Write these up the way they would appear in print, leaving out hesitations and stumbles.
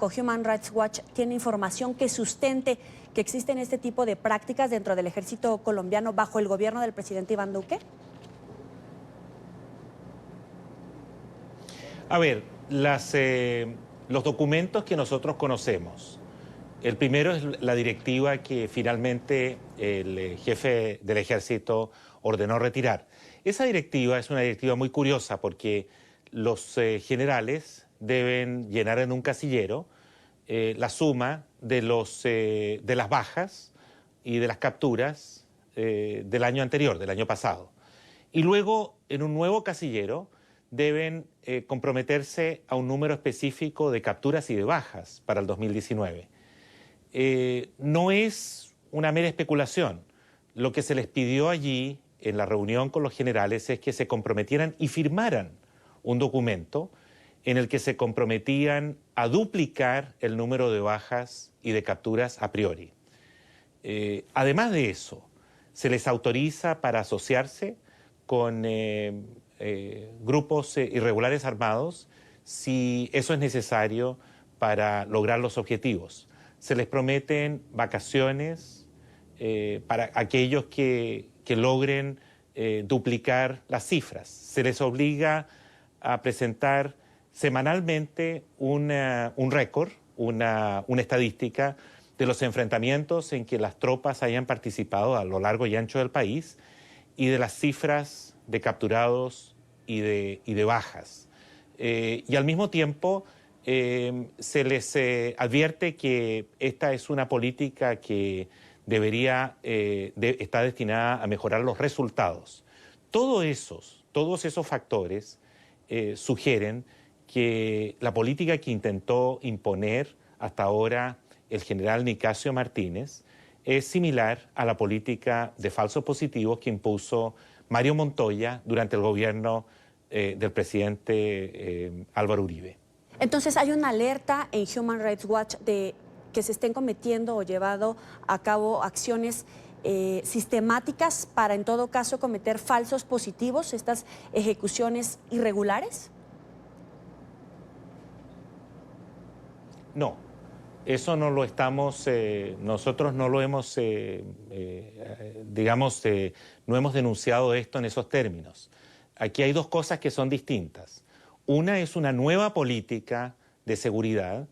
Human Rights Watch tiene información que sustente que existen este tipo de prácticas dentro del ejército colombiano bajo el gobierno del presidente Iván Duque? A ver, los documentos que nosotros conocemos. El primero es la directiva que finalmente el jefe del ejército ordenó retirar. Esa directiva es una directiva muy curiosa porque los generales deben llenar en un casillero la suma de las bajas y de las capturas del año anterior, del año pasado. Y luego, en un nuevo casillero, deben comprometerse a un número específico de capturas y de bajas para el 2019. No es una mera especulación. Lo que se les pidió allí en la reunión con los generales es que se comprometieran y firmaran un documento en el que se comprometían a duplicar el número de bajas y de capturas a priori. Además de eso, se les autoriza para asociarse con grupos irregulares armados si eso es necesario para lograr los objetivos. Se les prometen vacaciones para aquellos que logren duplicar las cifras. Se les obliga a presentar semanalmente un récord, una estadística de los enfrentamientos en que las tropas hayan participado a lo largo y ancho del país y de las cifras de capturados y de bajas. Y al mismo tiempo se les advierte que esta es una política que está destinada a mejorar los resultados. Todos esos factores sugieren que la política que intentó imponer hasta ahora el general Nicasio Martínez es similar a la política de falsos positivos que impuso Mario Montoya durante el gobierno del presidente Álvaro Uribe. Entonces, ¿hay una alerta en Human Rights Watch de que se estén cometiendo o llevado a cabo acciones sistemáticas para, en todo caso, cometer falsos positivos, estas ejecuciones irregulares? No, eso no lo estamos, nosotros no lo hemos, no hemos denunciado esto en esos términos. Aquí hay dos cosas que son distintas. Una es una nueva política de seguridad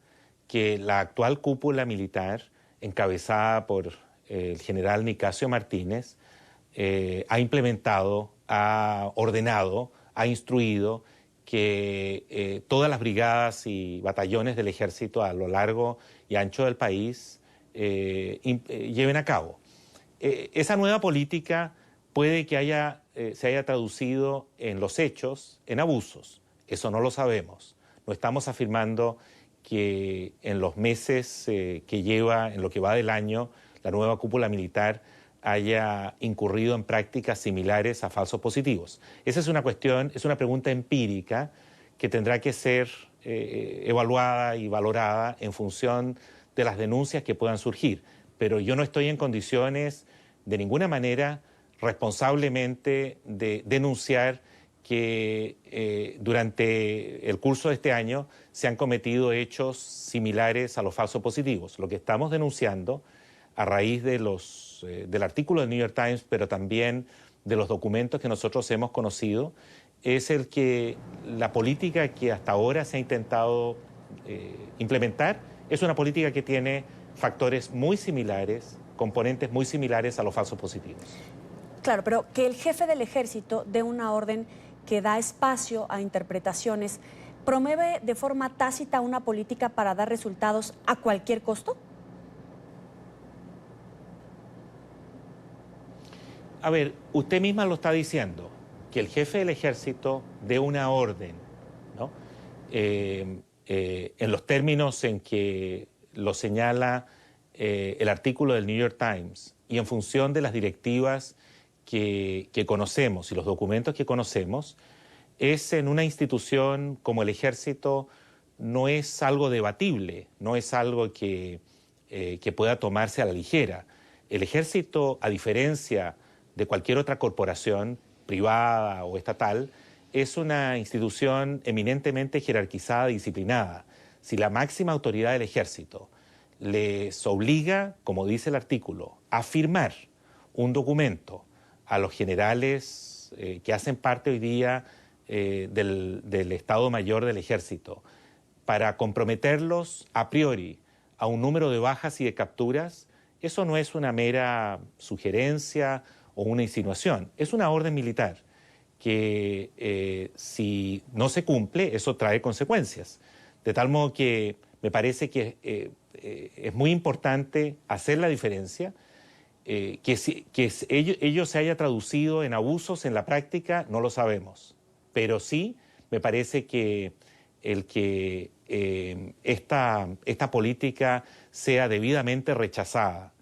que la actual cúpula militar, encabezada por el general Nicasio Martínez, ha implementado, ha ordenado, ha instruido que todas las brigadas y batallones del ejército a lo largo y ancho del país lleven a cabo. Esa nueva política puede que se haya traducido en los hechos, en abusos. Eso no lo sabemos. No estamos afirmando que en los meses que lleva, en lo que va del año, la nueva cúpula militar haya incurrido en prácticas similares a falsos positivos. Esa es una cuestión, es una pregunta empírica que tendrá que ser evaluada y valorada en función de las denuncias que puedan surgir. Pero yo no estoy en condiciones de ninguna manera responsablemente de denunciar que durante el curso de este año se han cometido hechos similares a los falsos positivos. Lo que estamos denunciando a raíz de del artículo del New York Times, pero también de los documentos que nosotros hemos conocido, es el que la política que hasta ahora se ha intentado implementar es una política que tiene factores muy similares, componentes muy similares a los falsos positivos. Claro, pero que el jefe del ejército dé una orden que da espacio a interpretaciones, ¿promueve de forma tácita una política para dar resultados a cualquier costo? A ver, usted misma lo está diciendo, que el jefe del ejército dé una orden, ¿no? En los términos en que lo señala el artículo del New York Times y en función de las directivas que conocemos y los documentos que conocemos, es en una institución como el ejército, no es algo debatible, no es algo que pueda tomarse a la ligera. El ejército, a diferencia de cualquier otra corporación privada o estatal, es una institución eminentemente jerarquizada y disciplinada. si la máxima autoridad del ejército les obliga, como dice el artículo, a firmar un documento a los generales que hacen parte hoy día del Estado Mayor del Ejército para comprometerlos a priori a un número de bajas y de capturas, eso no es una mera sugerencia o una insinuación, es una orden militar que si no se cumple, eso trae consecuencias. De tal modo que me parece que es muy importante hacer la diferencia, que ello se haya traducido en abusos en la práctica, no lo sabemos, pero sí me parece que esta política sea debidamente rechazada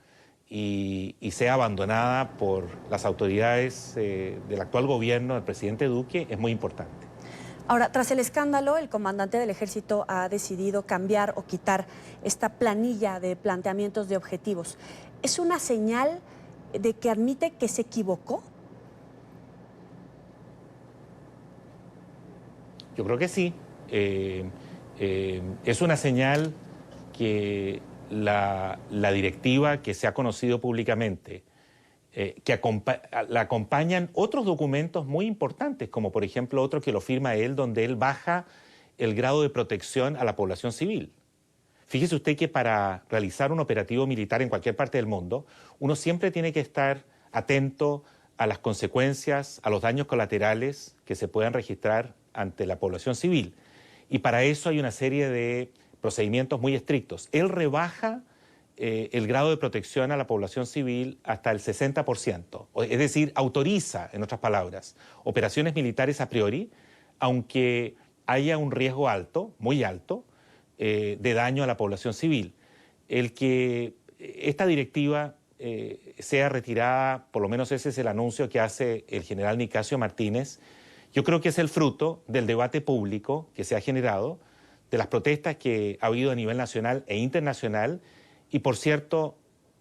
y sea abandonada por las autoridades del actual gobierno del presidente Duque es muy importante. Ahora, tras el escándalo, el comandante del Ejército ha decidido cambiar o quitar esta planilla de planteamientos de objetivos. ¿Es una señal de que admite que se equivocó? Yo creo que sí. Es una señal que la directiva que se ha conocido públicamente, la acompañan otros documentos muy importantes, como por ejemplo otro que lo firma él, donde él baja el grado de protección a la población civil. Fíjese usted que para realizar un operativo militar en cualquier parte del mundo, uno siempre tiene que estar atento a las consecuencias, a los daños colaterales que se puedan registrar ante la población civil. Y para eso hay una serie de procedimientos muy estrictos. Él rebaja el grado de protección a la población civil hasta el 60%. Es decir, autoriza, en otras palabras, operaciones militares a priori, aunque haya un riesgo alto, muy alto, de daño a la población civil. El que esta directiva sea retirada, por lo menos ese es el anuncio que hace el general Nicasio Martínez, yo creo que es el fruto del debate público que se ha generado, de las protestas que ha habido a nivel nacional e internacional, y por cierto,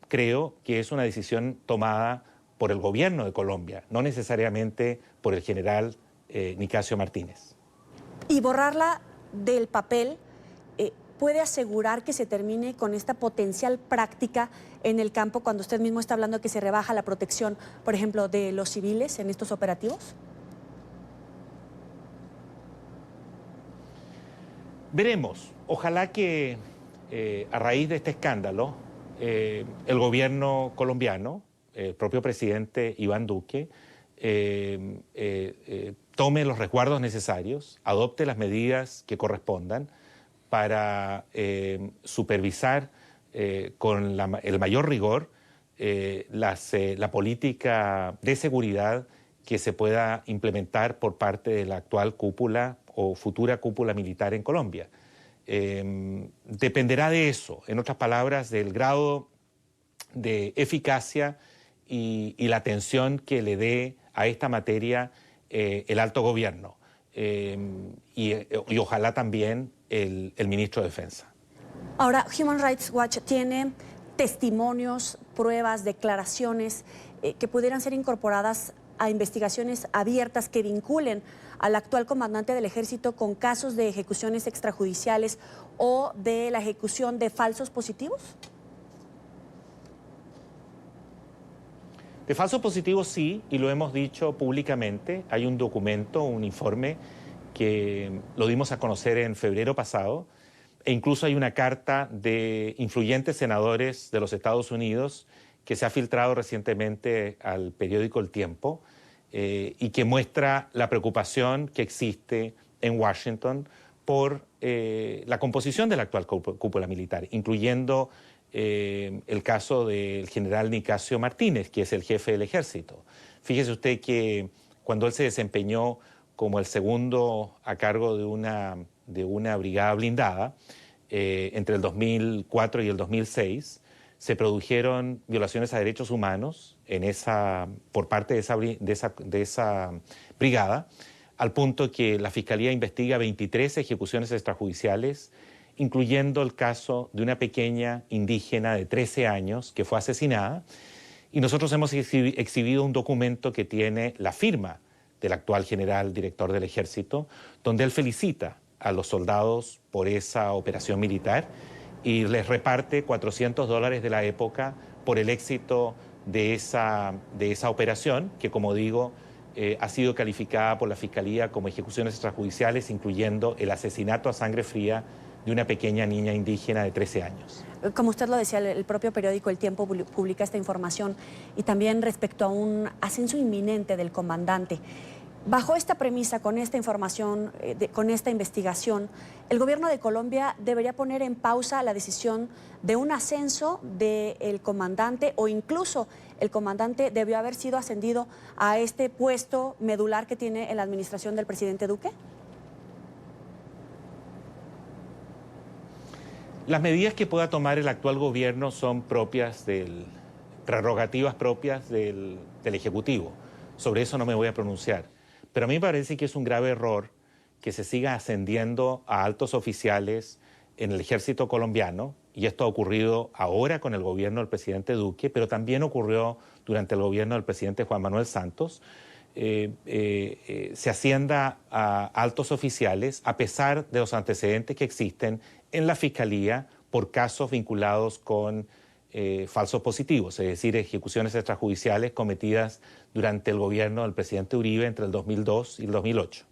creo que es una decisión tomada por el gobierno de Colombia, no necesariamente por el general Nicasio Martínez. Y borrarla del papel puede asegurar que se termine con esta potencial práctica en el campo cuando usted mismo está hablando de que se rebaja la protección, por ejemplo, de los civiles en estos operativos. Veremos. Ojalá que a raíz de este escándalo, el gobierno colombiano, el propio presidente Iván Duque, tome los resguardos necesarios, adopte las medidas que correspondan para supervisar con el mayor rigor la política de seguridad que se pueda implementar por parte de la actual cúpula o futura cúpula militar en Colombia. Dependerá de eso, en otras palabras, del grado de eficacia y la atención que le dé a esta materia el alto gobierno y ojalá también el ministro de Defensa. Ahora, Human Rights Watch tiene testimonios, pruebas, declaraciones que pudieran ser incorporadas a investigaciones abiertas que vinculen al actual comandante del Ejército con casos de ejecuciones extrajudiciales o de la ejecución de falsos positivos. De falsos positivos sí, y lo hemos dicho públicamente. Hay un documento, un informe que lo dimos a conocer en febrero pasado, e incluso hay una carta de influyentes senadores de los Estados Unidos que se ha filtrado recientemente al periódico El Tiempo y que muestra la preocupación que existe en Washington por la composición de la actual cúpula militar, incluyendo el caso del general Nicasio Martínez, que es el jefe del ejército. Fíjese usted que cuando él se desempeñó como el segundo a cargo de una brigada blindada, entre el 2004 y el 2006, se produjeron violaciones a derechos humanos por parte de esa brigada, al punto que la Fiscalía investiga 23 ejecuciones extrajudiciales, incluyendo el caso de una pequeña indígena de 13 años que fue asesinada, y nosotros hemos exhibido un documento que tiene la firma del actual general director del Ejército, donde él felicita a los soldados por esa operación militar y les reparte $400 de la época por el éxito de esa operación, que como digo, ha sido calificada por la Fiscalía como ejecuciones extrajudiciales, incluyendo el asesinato a sangre fría de una pequeña niña indígena de 13 años. Como usted lo decía, el propio periódico El Tiempo publica esta información y también respecto a un ascenso inminente del comandante. Bajo esta premisa, con esta información, con esta investigación, ¿el gobierno de Colombia debería poner en pausa la decisión de un ascenso del comandante o incluso el comandante debió haber sido ascendido a este puesto medular que tiene en la administración del presidente Duque? Las medidas que pueda tomar el actual gobierno son prerrogativas propias del Ejecutivo. Sobre eso no me voy a pronunciar. Pero a mí me parece que es un grave error que se siga ascendiendo a altos oficiales en el ejército colombiano, y esto ha ocurrido ahora con el gobierno del presidente Duque, pero también ocurrió durante el gobierno del presidente Juan Manuel Santos. Se ascienda a altos oficiales a pesar de los antecedentes que existen en la Fiscalía por casos vinculados con falsos positivos, es decir, ejecuciones extrajudiciales cometidas durante el gobierno del presidente Uribe entre el 2002 y el 2008.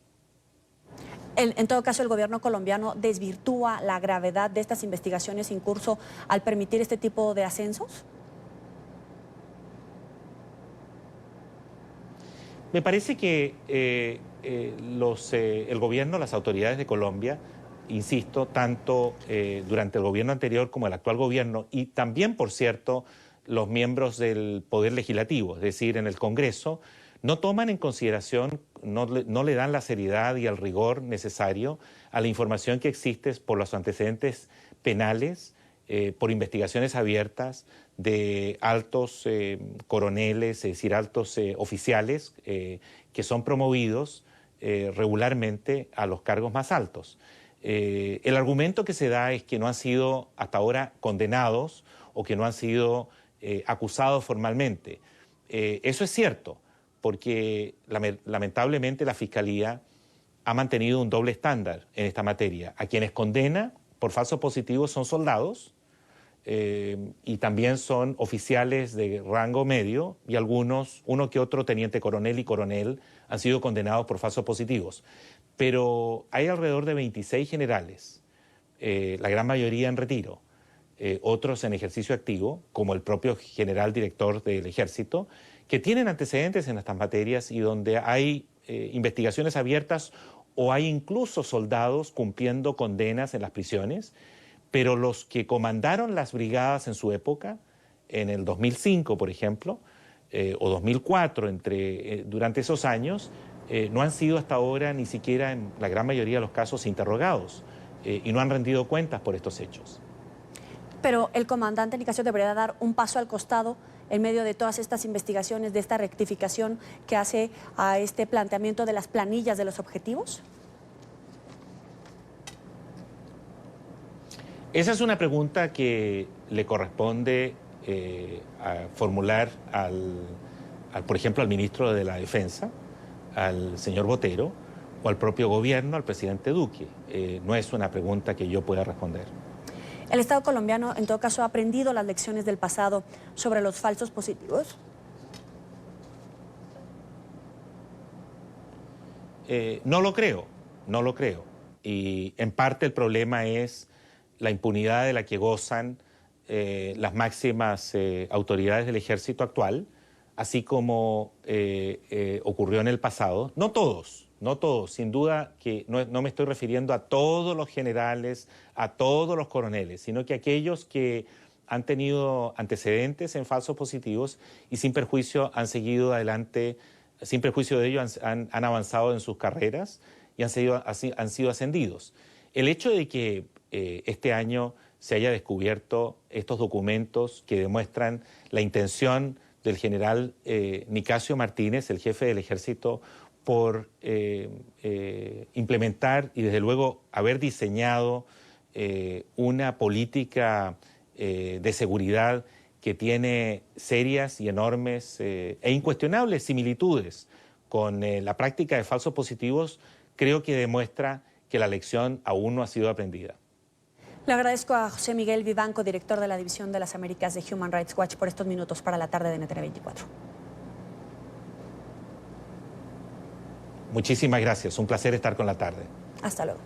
En todo caso, el gobierno colombiano desvirtúa la gravedad de estas investigaciones en curso al permitir este tipo de ascensos. Me parece que el gobierno, las autoridades de Colombia, insisto, tanto durante el gobierno anterior como el actual gobierno, y también, por cierto, los miembros del Poder Legislativo, es decir, en el Congreso, no toman en consideración, no le dan la seriedad y el rigor necesario a la información que existe por los antecedentes penales, por investigaciones abiertas de altos coroneles, es decir, altos oficiales que son promovidos regularmente a los cargos más altos. El argumento que se da es que no han sido hasta ahora condenados o que no han sido acusados formalmente. Eso es cierto, porque lamentablemente la Fiscalía ha mantenido un doble estándar en esta materia. A quienes condena por falsos positivos son soldados y también son oficiales de rango medio, y uno que otro teniente coronel y coronel han sido condenados por falsos positivos. Pero hay alrededor de 26 generales, la gran mayoría en retiro, otros en ejercicio activo, como el propio general director del Ejército, que tienen antecedentes en estas materias y donde hay investigaciones abiertas o hay incluso soldados cumpliendo condenas en las prisiones, pero los que comandaron las brigadas en su época, en el 2005, por ejemplo, o 2004, durante esos años, no han sido hasta ahora ni siquiera en la gran mayoría de los casos interrogados y no han rendido cuentas por estos hechos. Pero el comandante Nicasio debería dar un paso al costado en medio de todas estas investigaciones, de esta rectificación que hace a este planteamiento de las planillas de los objetivos. Esa es una pregunta que le corresponde formular por ejemplo, al ministro de la Defensa, al señor Botero, o al propio gobierno, al presidente Duque. No es una pregunta que yo pueda responder. ¿El Estado colombiano, en todo caso, ha aprendido las lecciones del pasado sobre los falsos positivos? No lo creo, no lo creo. Y en parte el problema es la impunidad de la que gozan las máximas autoridades del ejército actual, así como ocurrió en el pasado. No todos, sin duda que no me estoy refiriendo a todos los generales, a todos los coroneles, sino que aquellos que han tenido antecedentes en falsos positivos y sin perjuicio han seguido adelante, sin perjuicio de ello han avanzado en sus carreras y han sido ascendidos. El hecho de que este año se haya descubierto estos documentos que demuestran la intención del general Nicasio Martínez, el jefe del ejército, por implementar y desde luego haber diseñado una política de seguridad que tiene serias y enormes e incuestionables similitudes con la práctica de falsos positivos, creo que demuestra que la lección aún no ha sido aprendida. Le agradezco a José Miguel Vivanco, director de la División de las Américas de Human Rights Watch, por estos minutos para la tarde de NTN 24. Muchísimas gracias, un placer estar con la tarde. Hasta luego.